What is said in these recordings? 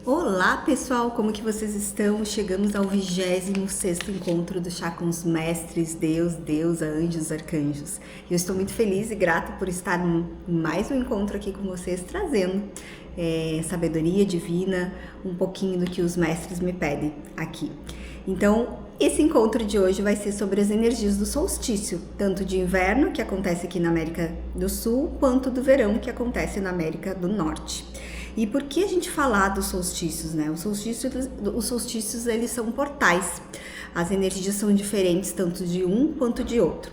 Olá pessoal, como que vocês estão? Chegamos ao 26º encontro do Chá com os Mestres, Deus, Deusa, Anjos, Arcanjos. Eu estou muito feliz e grata por estar em mais um encontro aqui com vocês, trazendo sabedoria divina, um pouquinho do que os mestres me pedem aqui. Então, esse encontro de hoje vai ser sobre as energias do solstício, tanto de inverno, que acontece aqui na América do Sul, quanto do verão, que acontece na América do Norte. E por que a gente falar dos solstícios, né? Os solstícios, eles são portais. As energias são diferentes tanto de um quanto de outro.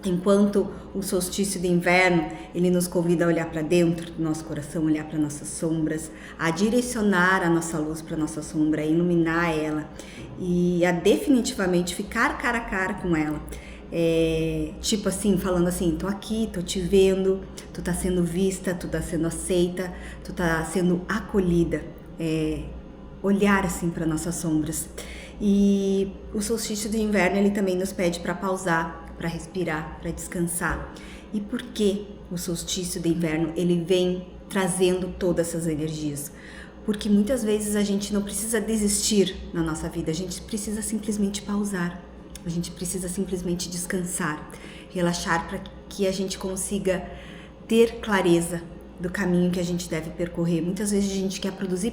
Enquanto o solstício de inverno, ele nos convida a olhar para dentro do nosso coração, olhar para nossas sombras, a direcionar a nossa luz para a nossa sombra, a iluminar ela e a definitivamente ficar cara a cara com ela. Tipo assim, falando assim, tô aqui, tô te vendo, tu tá sendo vista, tu tá sendo aceita, tu tá sendo acolhida, olhar assim para nossas sombras. E o solstício de inverno, ele também nos pede para pausar, para respirar, para descansar. E por que o solstício de inverno, ele vem trazendo todas essas energias? Porque muitas vezes a gente não precisa desistir na nossa vida, a gente precisa simplesmente pausar. A gente precisa simplesmente descansar, relaxar para que a gente consiga ter clareza do caminho que a gente deve percorrer. Muitas vezes a gente quer produzir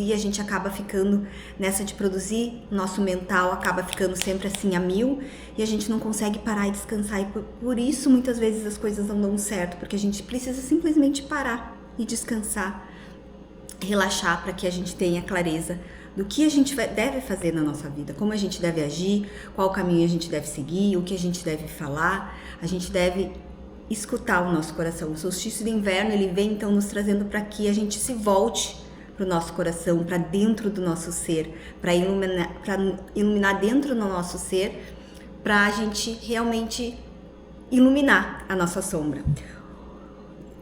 e a gente acaba ficando nessa de produzir, nosso mental acaba ficando sempre assim a mil e a gente não consegue parar e descansar. E por isso muitas vezes as coisas não dão certo, porque a gente precisa simplesmente parar e descansar, relaxar para que a gente tenha clareza do que a gente deve fazer na nossa vida, como a gente deve agir, qual caminho a gente deve seguir, o que a gente deve falar. A gente deve escutar o nosso coração. O solstício de inverno, ele vem então nos trazendo para que a gente se volte para o nosso coração, para dentro do nosso ser, para iluminar dentro do nosso ser, para a gente realmente iluminar a nossa sombra.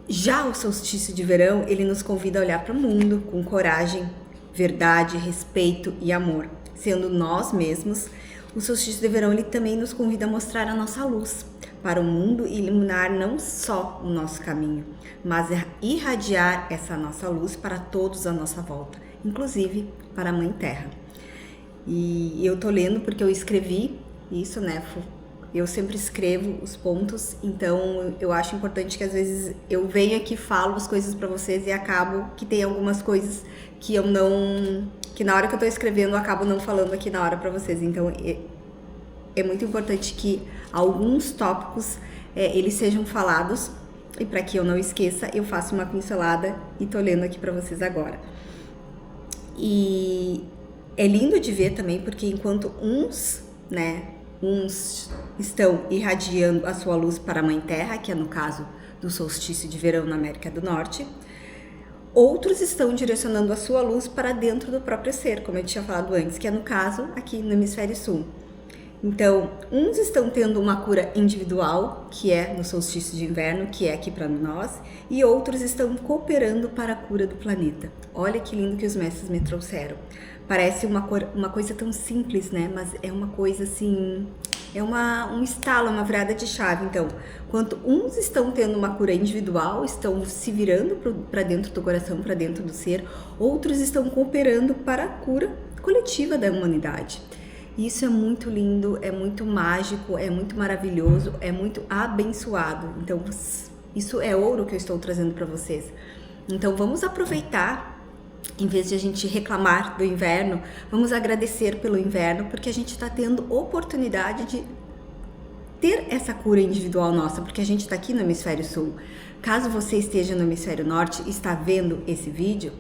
Já o solstício de verão, ele nos convida a olhar para o mundo com coragem, verdade, respeito e amor. Sendo nós mesmos, o solstício de verão, ele também nos convida a mostrar a nossa luz para o mundo e iluminar não só o nosso caminho, mas irradiar essa nossa luz para todos à nossa volta, inclusive para a Mãe Terra. E eu tô lendo porque eu escrevi isso, né? Eu sempre escrevo os pontos, então eu acho importante que às vezes eu venho aqui, falo as coisas para vocês e acabo que tem algumas coisas que eu não, que na hora que eu tô escrevendo eu acabo não falando aqui na hora para vocês. Então é muito importante que alguns tópicos eles sejam falados, e para que eu não esqueça, eu faço uma pincelada e tô lendo aqui para vocês agora. E é lindo de ver também, porque enquanto uns estão irradiando a sua luz para a Mãe Terra, que é no caso do solstício de verão na América do Norte, outros estão direcionando a sua luz para dentro do próprio ser, como eu tinha falado antes, que é no caso aqui no Hemisfério Sul. Então, uns estão tendo uma cura individual, que é no solstício de inverno, que é aqui para nós, e outros estão cooperando para a cura do planeta. Olha que lindo que os mestres me trouxeram. Parece uma coisa tão simples, né? Mas é uma coisa assim, um estalo, uma virada de chave. Então, quanto uns estão tendo uma cura individual, estão se virando para dentro do coração, para dentro do ser, outros estão cooperando para a cura coletiva da humanidade. Isso é muito lindo, é muito mágico, é muito maravilhoso, é muito abençoado. Então, isso é ouro que eu estou trazendo para vocês. Então, vamos aproveitar, em vez de a gente reclamar do inverno, vamos agradecer pelo inverno, porque a gente está tendo oportunidade de ter essa cura individual nossa, porque a gente está aqui no Hemisfério Sul. Caso você esteja no Hemisfério Norte e está vendo esse vídeo,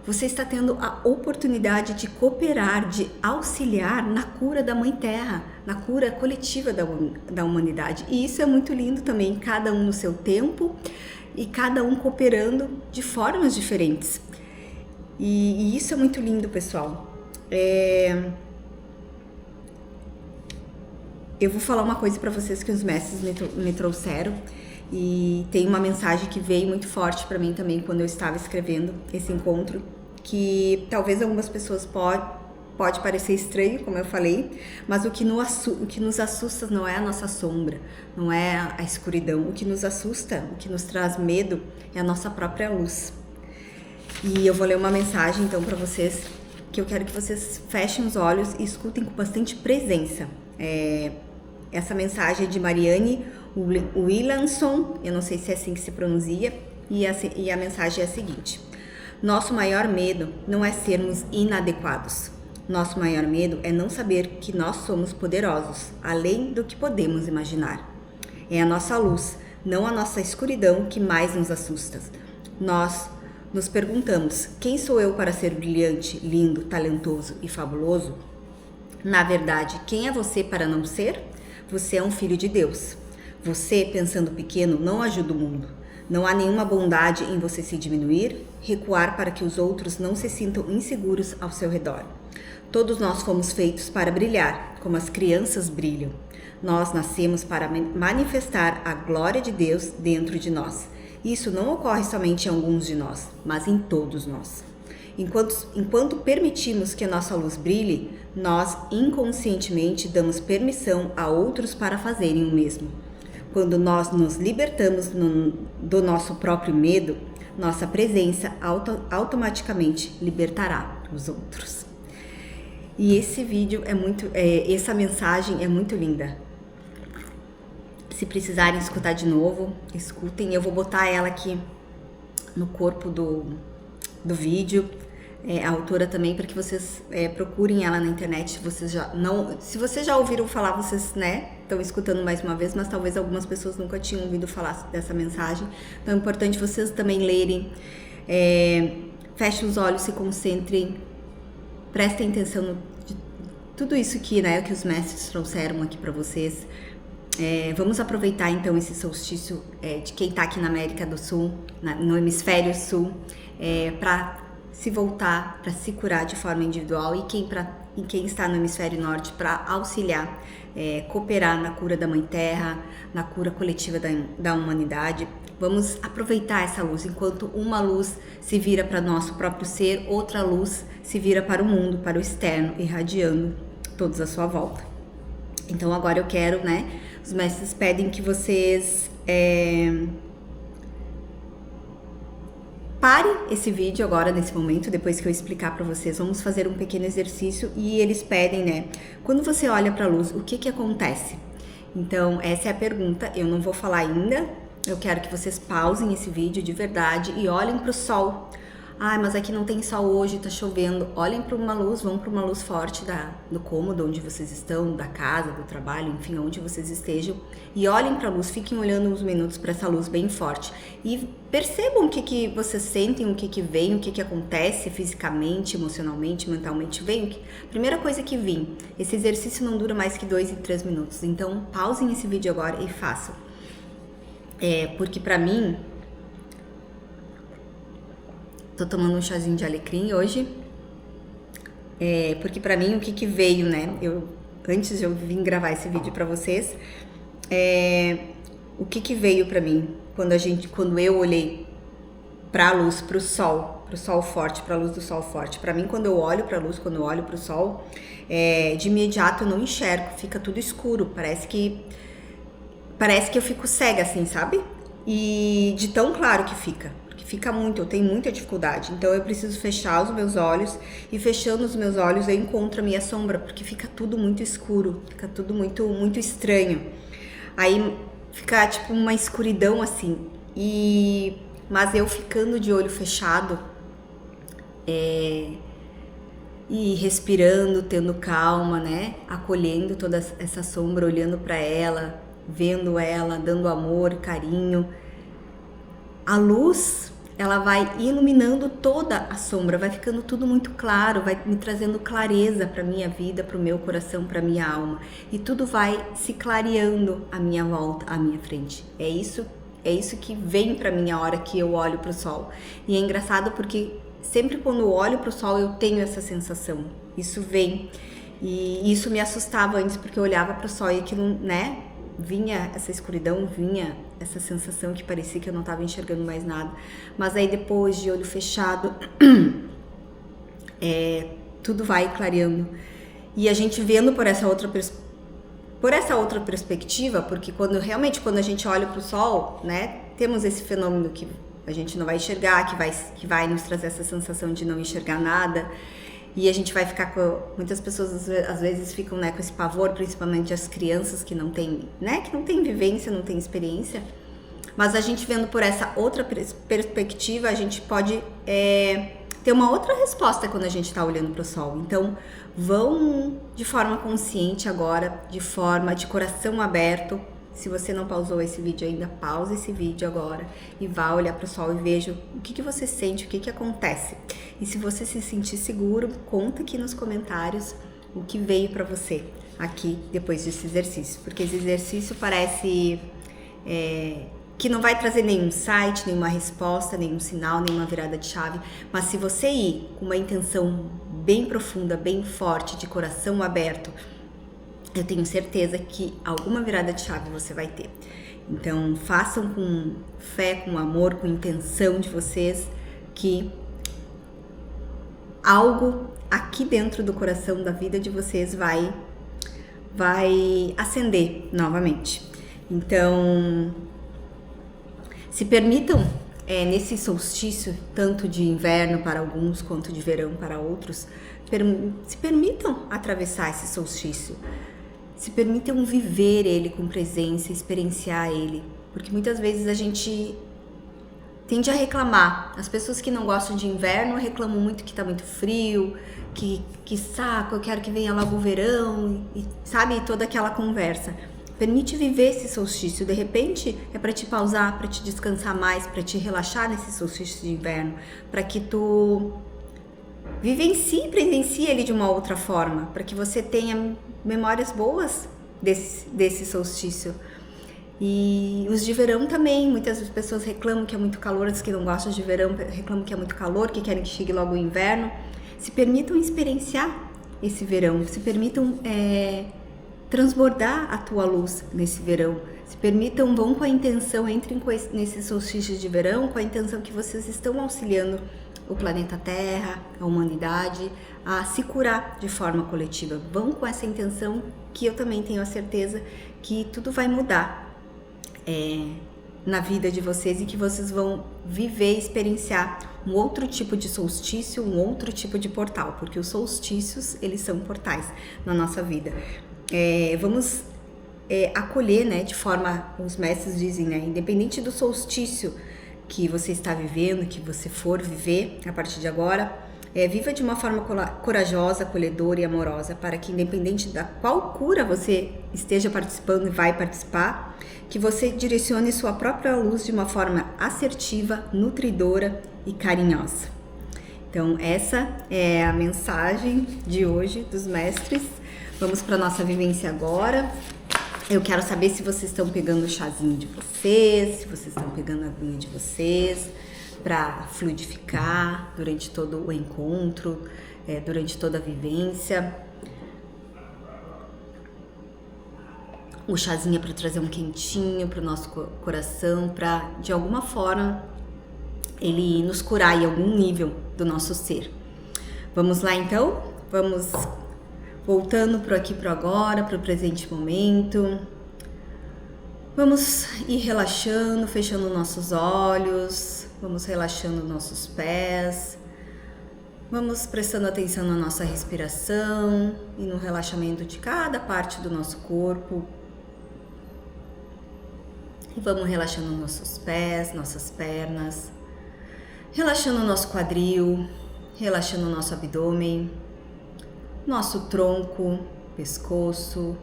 você está tendo a oportunidade de cooperar, de auxiliar na cura da Mãe Terra, na cura coletiva da humanidade. E isso é muito lindo também, cada um no seu tempo e cada um cooperando de formas diferentes. E isso é muito lindo, pessoal. Eu vou falar uma coisa para vocês que os mestres me trouxeram. E tem uma mensagem que veio muito forte para mim também quando eu estava escrevendo esse encontro, que talvez algumas pessoas pode parecer estranho, como eu falei, mas o que nos assusta não é a nossa sombra, não é a escuridão. O que nos assusta, o que nos traz medo é a nossa própria luz. E eu vou ler uma mensagem então para vocês, que eu quero que vocês fechem os olhos e escutem com bastante presença. Essa mensagem é de Marianne Williamson, eu não sei se é assim que se pronuncia, e a mensagem é a seguinte: nosso maior medo não é sermos inadequados. Nosso maior medo é não saber que nós somos poderosos, além do que podemos imaginar. É a nossa luz, não a nossa escuridão, que mais nos assusta. Nós nos perguntamos: quem sou eu para ser brilhante, lindo, talentoso e fabuloso? Na verdade, quem é você para não ser? Você é um filho de Deus. Você, pensando pequeno, não ajuda o mundo. Não há nenhuma bondade em você se diminuir, recuar para que os outros não se sintam inseguros ao seu redor. Todos nós fomos feitos para brilhar, como as crianças brilham. Nós nascemos para manifestar a glória de Deus dentro de nós. Isso não ocorre somente em alguns de nós, mas em todos nós. Enquanto permitimos que a nossa luz brilhe, nós inconscientemente damos permissão a outros para fazerem o mesmo. Quando nós nos libertamos do nosso próprio medo, nossa presença automaticamente libertará os outros. E esse vídeo essa mensagem é muito linda. Se precisarem escutar de novo, escutem. Eu vou botar ela aqui no corpo do vídeo, a autora também, para que vocês procurem ela na internet. Se vocês já ouviram falar, vocês estão escutando mais uma vez, mas talvez algumas pessoas nunca tinham ouvido falar dessa mensagem. Então é importante vocês também lerem. Fechem os olhos, se concentrem, prestem atenção de tudo isso que os mestres trouxeram aqui para vocês. Vamos aproveitar então esse solstício de quem está aqui na América do Sul, no hemisfério sul, para se voltar, para se curar de forma individual, e quem está no hemisfério norte para auxiliar, cooperar na cura da Mãe Terra, na cura coletiva da humanidade. Vamos aproveitar essa luz, enquanto uma luz se vira para nosso próprio ser, outra luz se vira para o mundo, para o externo, irradiando todos à sua volta. Então agora eu quero, os mestres pedem que vocês parem esse vídeo agora, nesse momento, depois que eu explicar para vocês. Vamos fazer um pequeno exercício e eles pedem, quando você olha para a luz, o que acontece? Então essa é a pergunta, eu não vou falar ainda. Eu quero que vocês pausem esse vídeo de verdade e olhem para o sol. Mas aqui não tem sol hoje, tá chovendo. Olhem para uma luz, vão para uma luz forte do cômodo onde vocês estão, da casa, do trabalho, enfim, onde vocês estejam. E olhem para a luz, fiquem olhando uns minutos para essa luz bem forte. E percebam o que vocês sentem, o que vem, o que acontece fisicamente, emocionalmente, mentalmente. Primeira coisa que vem, esse exercício não dura mais que 2 e 3 minutos. Então, pausem esse vídeo agora e façam. Porque pra mim, tô tomando um chazinho de alecrim hoje, porque pra mim o que veio, antes de eu vir gravar esse vídeo pra vocês, o que veio pra mim quando eu olhei pra luz, pro sol forte, pra luz do sol forte. Pra mim, quando eu olho pra luz, quando eu olho pro sol, de imediato eu não enxergo, fica tudo escuro, parece que eu fico cega, assim, sabe? E de tão claro que fica. Porque fica muito, eu tenho muita dificuldade. Então eu preciso fechar os meus olhos. E fechando os meus olhos eu encontro a minha sombra. Porque fica tudo muito escuro. Fica tudo muito, muito estranho. Aí fica tipo uma escuridão, assim. Mas eu ficando de olho fechado, e respirando, tendo calma, acolhendo toda essa sombra, olhando para ela, vendo ela, dando amor, carinho. A luz, ela vai iluminando toda a sombra, vai ficando tudo muito claro, vai me trazendo clareza para minha vida, para o meu coração, para minha alma. E tudo vai se clareando à minha volta, à minha frente. É isso que vem para mim a hora que eu olho para o sol. E é engraçado porque sempre quando eu olho para o sol eu tenho essa sensação. Isso vem. E isso me assustava antes, porque eu olhava para o sol e aquilo, vinha essa escuridão, vinha essa sensação que parecia que eu não estava enxergando mais nada. Mas aí depois, de olho fechado, tudo vai clareando. E a gente vendo por essa outra perspectiva, porque quando a gente olha para o sol, temos esse fenômeno que a gente não vai enxergar, que vai nos trazer essa sensação de não enxergar nada. E a gente vai ficar com... Muitas pessoas às vezes ficam, né, com esse pavor, principalmente as crianças que não têm, né, que não têm vivência, não têm experiência. Mas a gente vendo por essa outra perspectiva, a gente pode ter uma outra resposta quando a gente está olhando para o sol. Então, vão de forma consciente agora, de coração aberto. Se você não pausou esse vídeo ainda, pausa esse vídeo agora e vá olhar para o sol e veja o que você sente, o que acontece. E se você se sentir seguro, conta aqui nos comentários o que veio para você aqui depois desse exercício. Porque esse exercício parece que não vai trazer nenhum insight, nenhuma resposta, nenhum sinal, nenhuma virada de chave. Mas se você ir com uma intenção bem profunda, bem forte, de coração aberto, eu tenho certeza que alguma virada de chave você vai ter. Então, façam com fé, com amor, com intenção de vocês, que algo aqui dentro do coração da vida de vocês vai acender novamente. Então, se permitam, nesse solstício, tanto de inverno para alguns quanto de verão para outros, se permitam atravessar esse solstício. Se permitam viver ele com presença, experienciar ele. Porque muitas vezes a gente tende a reclamar. As pessoas que não gostam de inverno reclamam muito que tá muito frio, que saco, eu quero que venha logo o verão, e sabe, toda aquela conversa. Permite viver esse solstício. De repente é para te pausar, para te descansar mais, para te relaxar nesse solstício de inverno, para que tu presencie ele de uma outra forma, para que você tenha memórias boas desse solstício. E os de verão também, muitas pessoas reclamam que é muito calor, as que não gostam de verão reclamam que é muito calor, que querem que chegue logo o inverno. Se permitam experienciar esse verão, se permitam transbordar a tua luz nesse verão, se permitam, vão com a intenção, entrem nesse solstício de verão com a intenção que vocês estão auxiliando o planeta Terra, a humanidade, a se curar de forma coletiva. Vão com essa intenção, que eu também tenho a certeza que tudo vai mudar na vida de vocês e que vocês vão viver, experienciar um outro tipo de solstício, um outro tipo de portal, porque os solstícios, eles são portais na nossa vida. Vamos acolher, né, de forma, os mestres dizem, né, independente do solstício que você está vivendo, que você for viver a partir de agora, viva de uma forma corajosa, acolhedora e amorosa, para que, independente da qual cura você esteja participando e vai participar, que você direcione sua própria luz de uma forma assertiva, nutridora e carinhosa. Então, essa é a mensagem de hoje dos mestres. Vamos para a nossa vivência agora. Eu quero saber se vocês estão pegando o chazinho de vocês, se vocês estão pegando a aguinha de vocês, para fluidificar durante todo o encontro, durante toda a vivência. O chazinho é para trazer um quentinho para o nosso coração, para, de alguma forma, ele nos curar em algum nível do nosso ser. Vamos lá, então? Vamos voltando para aqui, para agora, para o presente momento. Vamos ir relaxando, fechando nossos olhos, vamos relaxando nossos pés, vamos prestando atenção na nossa respiração e no relaxamento de cada parte do nosso corpo. E vamos relaxando nossos pés, nossas pernas, relaxando o nosso quadril, relaxando o nosso abdômen, nosso tronco, pescoço,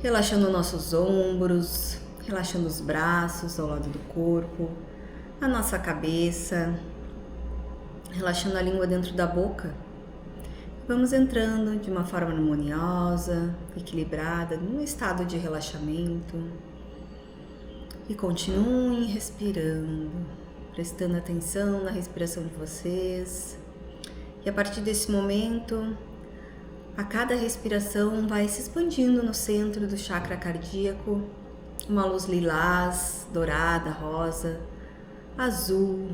relaxando nossos ombros, relaxando os braços ao lado do corpo, a nossa cabeça, relaxando a língua dentro da boca. Vamos entrando de uma forma harmoniosa, equilibrada, num estado de relaxamento. E continuem respirando, prestando atenção na respiração de vocês. E a partir desse momento, a cada respiração vai se expandindo no centro do chakra cardíaco, uma luz lilás, dourada, rosa, azul,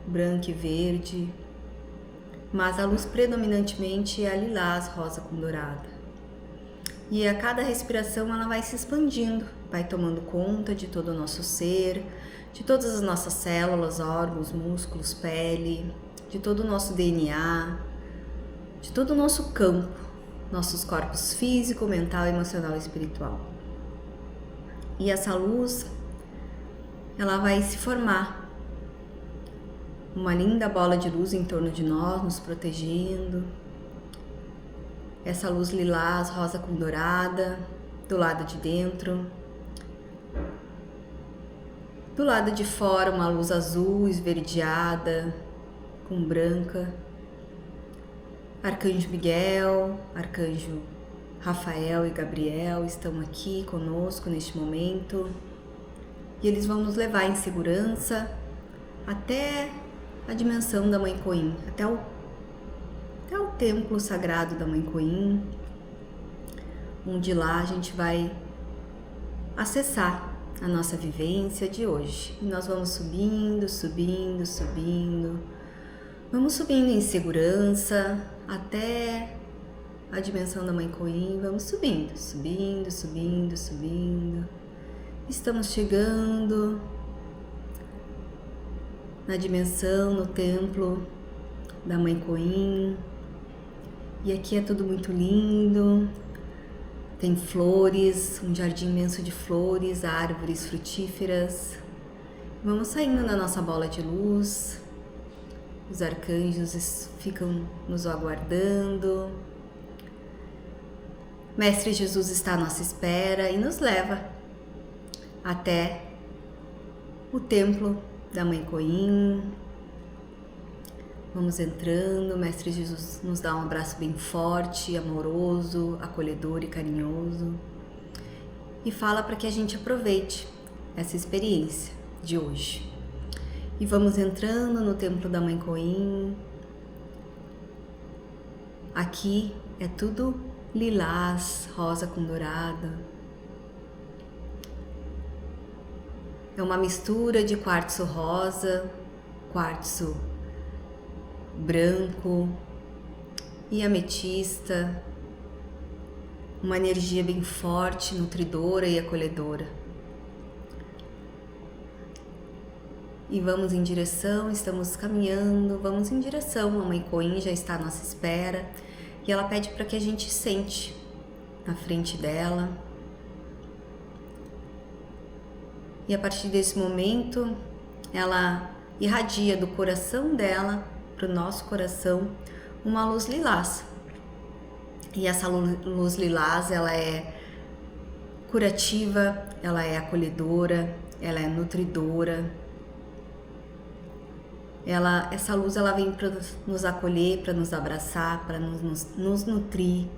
branca e verde, mas a luz predominantemente é a lilás, rosa com dourada. E a cada respiração ela vai se expandindo, vai tomando conta de todo o nosso ser, de todas as nossas células, órgãos, músculos, pele, de todo o nosso DNA, de todo o nosso campo, nossos corpos físico, mental, emocional e espiritual. E essa luz, ela vai se formar uma linda bola de luz em torno de nós, nos protegendo. Essa luz lilás, rosa com dourada, do lado de dentro. Do lado de fora, uma luz azul esverdeada, com branca. Arcanjo Miguel, Arcanjo Rafael e Gabriel estão aqui conosco neste momento. E eles vão nos levar em segurança até a dimensão da Mãe Coin, até o templo sagrado da Mãe Coin, onde lá a gente vai acessar a nossa vivência de hoje. E nós vamos subindo, subindo, subindo. Vamos subindo em segurança até a dimensão da Mãe Coin. Vamos subindo, subindo, subindo, subindo. Estamos chegando na dimensão, no templo da Mãe Coin. E aqui é tudo muito lindo. Tem flores, um jardim imenso de flores, árvores frutíferas. Vamos saindo da nossa bola de luz. Os arcanjos ficam nos aguardando. Mestre Jesus está à nossa espera e nos leva até o templo da Mãe Coin. Vamos entrando, o Mestre Jesus nos dá um abraço bem forte, amoroso, acolhedor e carinhoso e fala para que a gente aproveite essa experiência de hoje. E vamos entrando no templo da Mãe Coin. Aqui é tudo lilás, rosa com dourada. É uma mistura de quartzo rosa, quartzo branco e ametista, uma energia bem forte, nutridora e acolhedora. E vamos em direção, estamos caminhando, vamos em direção, a Mãe Coin já está à nossa espera e ela pede para que a gente sente na frente dela. E a partir desse momento, ela irradia do coração dela para o nosso coração uma luz lilás. E essa luz lilás, ela é curativa, ela é acolhedora, ela é nutridora. Essa luz ela vem para nos acolher, para nos abraçar, para nos nutrir.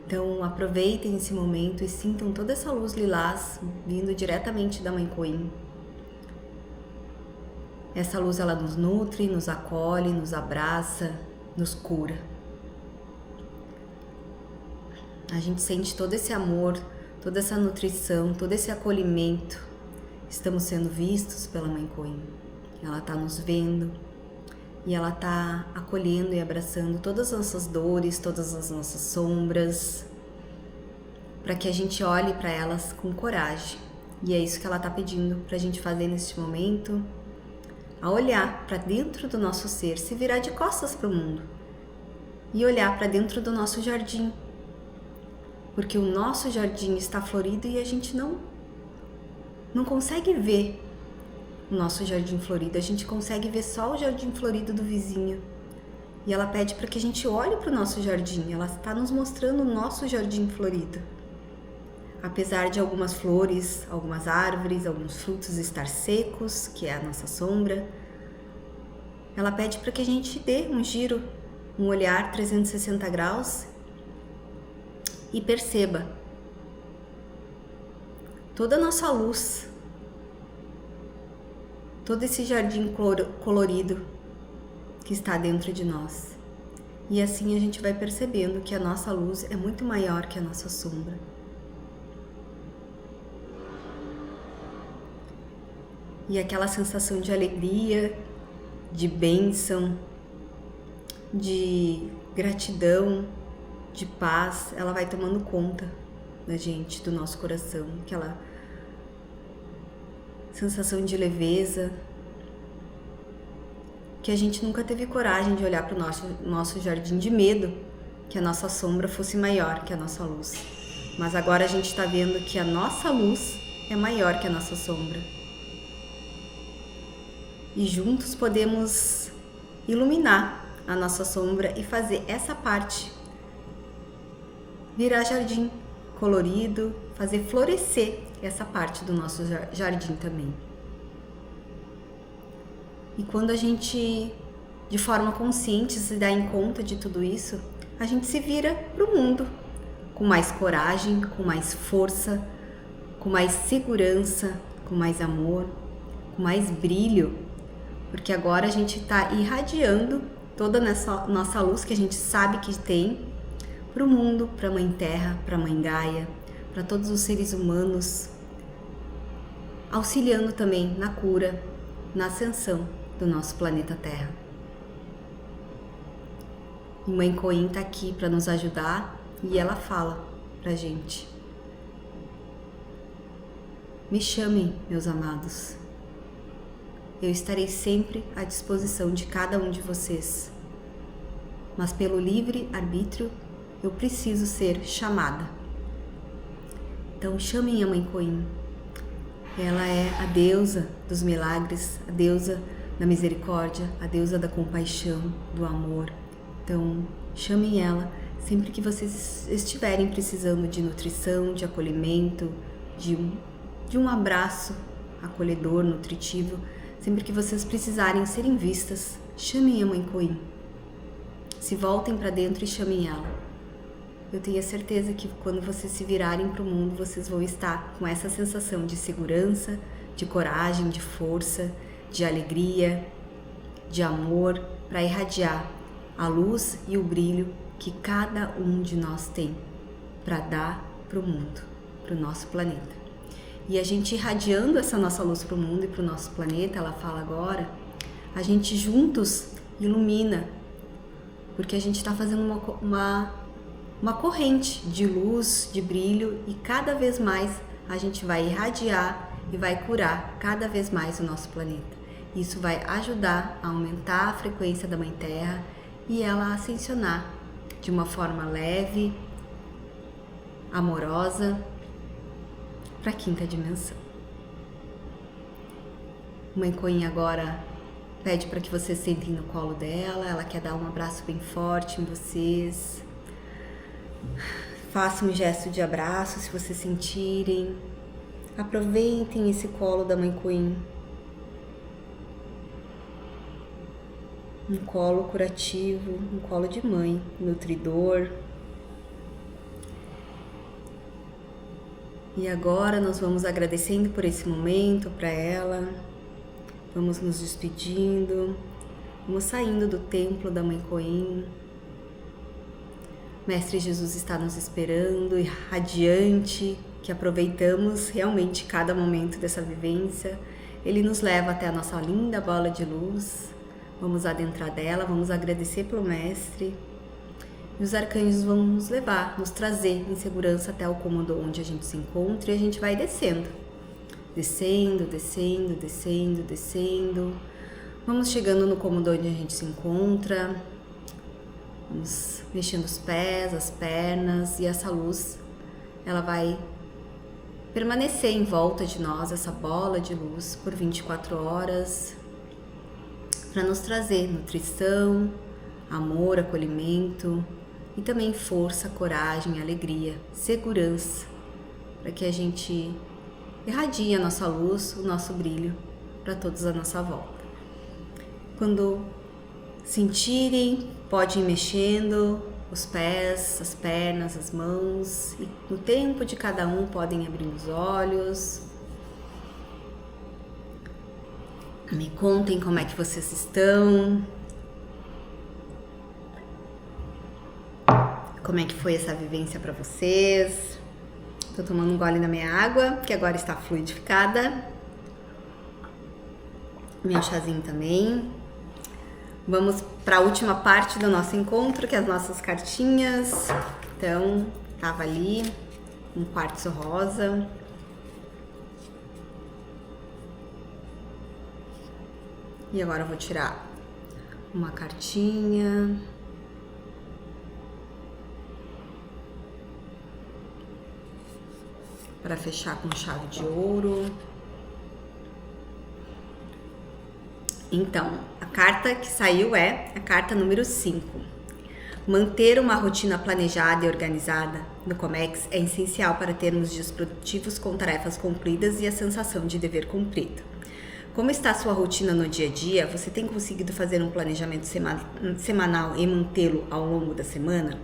Então aproveitem esse momento e sintam toda essa luz lilás vindo diretamente da Mãe Coin. Essa luz ela nos nutre, nos acolhe, nos abraça, nos cura. A gente sente todo esse amor, toda essa nutrição, todo esse acolhimento. Estamos sendo vistos pela Mãe Coin. Ela está nos vendo e ela está acolhendo e abraçando todas as nossas dores, todas as nossas sombras, para que a gente olhe para elas com coragem. E é isso que ela está pedindo para a gente fazer neste momento, a olhar para dentro do nosso ser, se virar de costas para o mundo e olhar para dentro do nosso jardim, porque o nosso jardim está florido e a gente não consegue ver o nosso jardim florido, a gente consegue ver só o jardim florido do vizinho. E ela pede para que a gente olhe para o nosso jardim, ela está nos mostrando o nosso jardim florido. Apesar de algumas flores, algumas árvores, alguns frutos estar secos, que é a nossa sombra, ela pede para que a gente dê um giro, um olhar 360 graus e perceba toda a nossa luz, todo esse jardim colorido que está dentro de nós. E assim a gente vai percebendo que a nossa luz é muito maior que a nossa sombra. E aquela sensação de alegria, de bênção, de gratidão, de paz, ela vai tomando conta da gente, do nosso coração, que ela sensação de leveza, que a gente nunca teve coragem de olhar para o nosso jardim de medo que a nossa sombra fosse maior que a nossa luz. Mas agora a gente está vendo que a nossa luz é maior que a nossa sombra. E juntos podemos iluminar a nossa sombra e fazer essa parte virar jardim colorido, fazer florescer essa parte do nosso jardim também. E quando a gente, de forma consciente, se dá em conta de tudo isso, a gente se vira para o mundo com mais coragem, com mais força, com mais segurança, com mais amor, com mais brilho, porque agora a gente está irradiando toda essa nossa luz que a gente sabe que tem para o mundo, para a Mãe Terra, para a Mãe Gaia, para todos os seres humanos, auxiliando também na cura, na ascensão do nosso planeta Terra. E Mãe Coin está aqui para nos ajudar e ela fala pra gente: me chamem, meus amados. Eu estarei sempre à disposição de cada um de vocês. Mas pelo livre arbítrio, eu preciso ser chamada. Então chamem a Mãe Coin. Ela é a deusa dos milagres, a deusa da misericórdia, a deusa da compaixão, do amor. Então chamem ela sempre que vocês estiverem precisando de nutrição, de acolhimento, de um abraço acolhedor, nutritivo. Sempre que vocês precisarem serem vistas, chamem a Mãe Coin. Se voltem para dentro e chamem ela. Eu tenho a certeza que quando vocês se virarem para o mundo, vocês vão estar com essa sensação de segurança, de coragem, de força, de alegria, de amor, para irradiar a luz e o brilho que cada um de nós tem para dar para o mundo, para o nosso planeta. E a gente irradiando essa nossa luz para o mundo e para o nosso planeta, ela fala agora, a gente juntos ilumina, porque a gente está fazendo uma corrente de luz, de brilho, e cada vez mais a gente vai irradiar e vai curar cada vez mais o nosso planeta. Isso vai ajudar a aumentar a frequência da Mãe Terra e ela ascensionar de uma forma leve, amorosa, para a quinta dimensão. Mãe Coin agora pede para que vocês sentem no colo dela, ela quer dar um abraço bem forte em vocês. Façam um gesto de abraço se vocês sentirem. Aproveitem esse colo da Mãe Coin. Um colo curativo, um colo de mãe, nutridor. E agora nós vamos agradecendo por esse momento para ela. Vamos nos despedindo. Vamos saindo do templo da Mãe Coin. Mestre Jesus está nos esperando, radiante, que aproveitamos realmente cada momento dessa vivência. Ele nos leva até a nossa linda bola de luz. Vamos adentrar dela, vamos agradecer pelo Mestre. E os arcanjos vão nos levar, nos trazer em segurança até o cômodo onde a gente se encontra e a gente vai descendo. Descendo, descendo, descendo, descendo. Vamos chegando no cômodo onde a gente se encontra. Vamos mexendo os pés, as pernas e essa luz, ela vai permanecer em volta de nós, essa bola de luz, por 24 horas, para nos trazer nutrição, amor, acolhimento e também força, coragem, alegria, segurança, para que a gente irradie a nossa luz, o nosso brilho para todos à nossa volta. Quando sentirem, podem ir mexendo os pés, as pernas, as mãos e no tempo de cada um podem abrir os olhos. Me contem como é que vocês estão. Como é que foi essa vivência para vocês? Tô tomando um gole na minha água, que agora está fluidificada. Meu chazinho também. Vamos para a última parte do nosso encontro, que é as nossas cartinhas. Então, tava ali, um quartzo rosa. E agora eu vou tirar uma cartinha. Para fechar com chave de ouro. Então, a carta que saiu é a carta número 5. Manter uma rotina planejada e organizada no Comex é essencial para termos dias produtivos com tarefas cumpridas e a sensação de dever cumprido. Como está a sua rotina no dia a dia? Você tem conseguido fazer um planejamento semanal e mantê-lo ao longo da semana?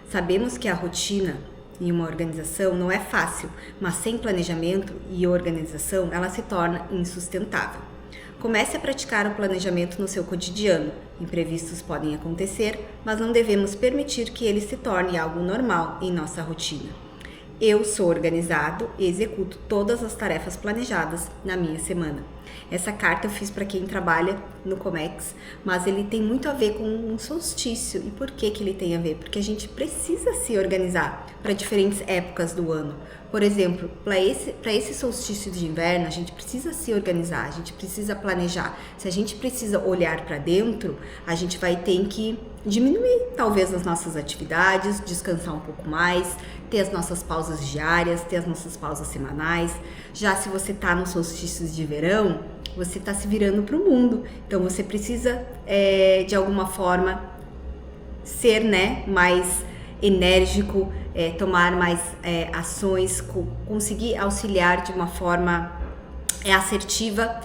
Sabemos que a rotina e uma organização não é fácil, mas sem planejamento e organização ela se torna insustentável. Comece a praticar o planejamento no seu cotidiano. Imprevistos podem acontecer, mas não devemos permitir que ele se torne algo normal em nossa rotina. Eu sou organizado e executo todas as tarefas planejadas na minha semana. Essa carta eu fiz para quem trabalha no Comex, mas ele tem muito a ver com um solstício. E por que ele tem a ver? Porque a gente precisa se organizar para diferentes épocas do ano. Por exemplo, para esse solstício de inverno, a gente precisa se organizar, a gente precisa planejar. Se a gente precisa olhar para dentro, a gente vai ter que diminuir talvez as nossas atividades, descansar um pouco mais, ter as nossas pausas diárias, ter as nossas pausas semanais. Já se você está no solstício de verão, você está se virando para o mundo. Então você precisa, de alguma forma, ser mais enérgico, tomar mais ações, conseguir auxiliar de uma forma assertiva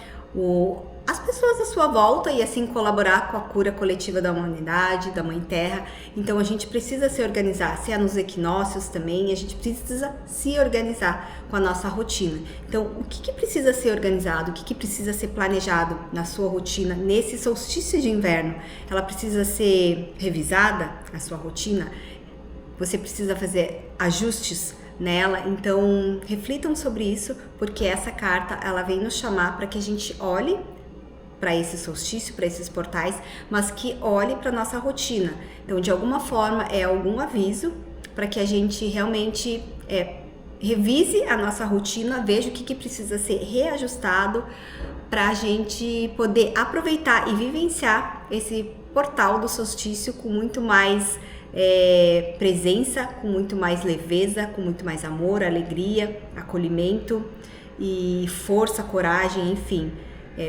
as pessoas à sua volta e assim colaborar com a cura coletiva da humanidade, da Mãe Terra. Então a gente precisa se organizar, se é nos equinócios também, a gente precisa se organizar com a nossa rotina. Então o que precisa ser organizado, o que precisa ser planejado na sua rotina nesse solstício de inverno? Ela precisa ser revisada, a sua rotina? Você precisa fazer ajustes nela, então reflitam sobre isso, porque essa carta ela vem nos chamar para que a gente olhe para esse solstício, para esses portais, mas que olhe para nossa rotina. Então, de alguma forma, é algum aviso para que a gente realmente revise a nossa rotina, veja o que precisa ser reajustado para a gente poder aproveitar e vivenciar esse portal do solstício com muito mais presença, com muito mais leveza, com muito mais amor, alegria, acolhimento e força, coragem, enfim,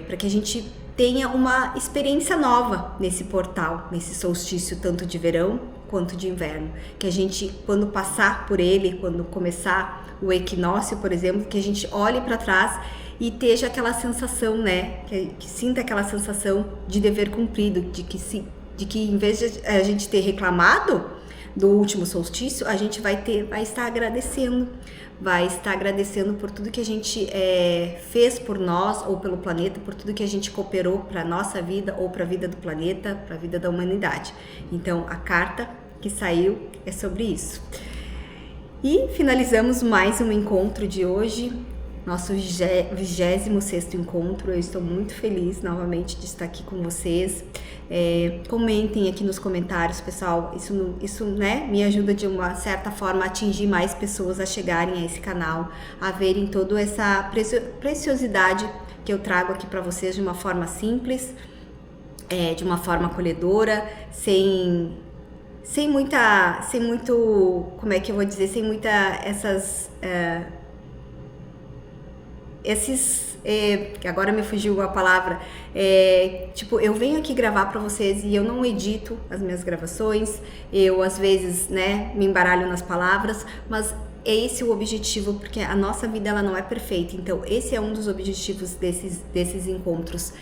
para que a gente tenha uma experiência nova nesse portal, nesse solstício tanto de verão quanto de inverno, que a gente, quando passar por ele, quando começar o equinócio, por exemplo, que a gente olhe para trás e esteja aquela sensação, que sinta aquela sensação de dever cumprido, de que em vez de a gente ter reclamado do último solstício, a gente vai estar agradecendo por tudo que a gente fez por nós ou pelo planeta, por tudo que a gente cooperou para a nossa vida ou para a vida do planeta, para a vida da humanidade. Então, a carta que saiu é sobre isso. E finalizamos mais um encontro de hoje, nosso 26º encontro. Eu estou muito feliz novamente de estar aqui com vocês. Comentem aqui nos comentários, pessoal, isso me ajuda de uma certa forma a atingir mais pessoas a chegarem a esse canal, a verem toda essa preciosidade que eu trago aqui para vocês de uma forma simples, de uma forma acolhedora, sem muito, como é que eu vou dizer, sem muita agora me fugiu a palavra, eu venho aqui gravar para vocês e eu não edito as minhas gravações, eu às vezes, me embaralho nas palavras, mas é esse o objetivo, porque a nossa vida ela não é perfeita, então esse é um dos objetivos desses encontros,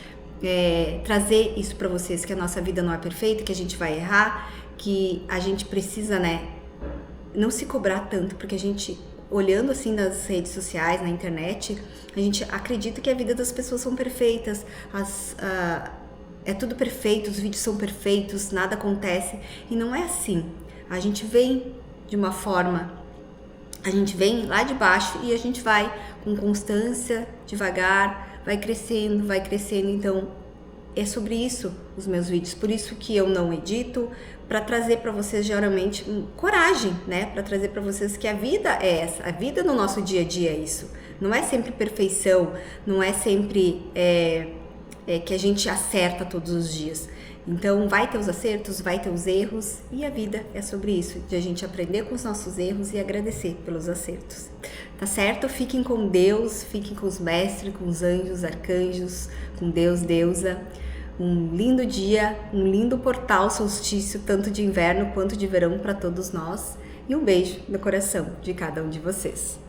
trazer isso para vocês, que a nossa vida não é perfeita, que a gente vai errar, que a gente precisa, não se cobrar tanto, porque a gente, olhando assim nas redes sociais, na internet, a gente acredita que a vida das pessoas são perfeitas, é tudo perfeito, os vídeos são perfeitos, nada acontece, e não é assim. A gente vem de uma forma, a gente vem lá de baixo e a gente vai com constância, devagar, vai crescendo, então é sobre isso os meus vídeos, por isso que eu não edito, para trazer para vocês geralmente coragem, para trazer para vocês que a vida é essa, a vida no nosso dia a dia é isso, não é sempre perfeição, não é sempre que a gente acerta todos os dias. Então vai ter os acertos, vai ter os erros, e a vida é sobre isso, de a gente aprender com os nossos erros e agradecer pelos acertos. Tá certo? Fiquem com Deus, fiquem com os mestres, com os anjos, arcanjos, com Deus, deusa. Um lindo dia, um lindo portal solstício, tanto de inverno quanto de verão para todos nós. E um beijo no coração de cada um de vocês.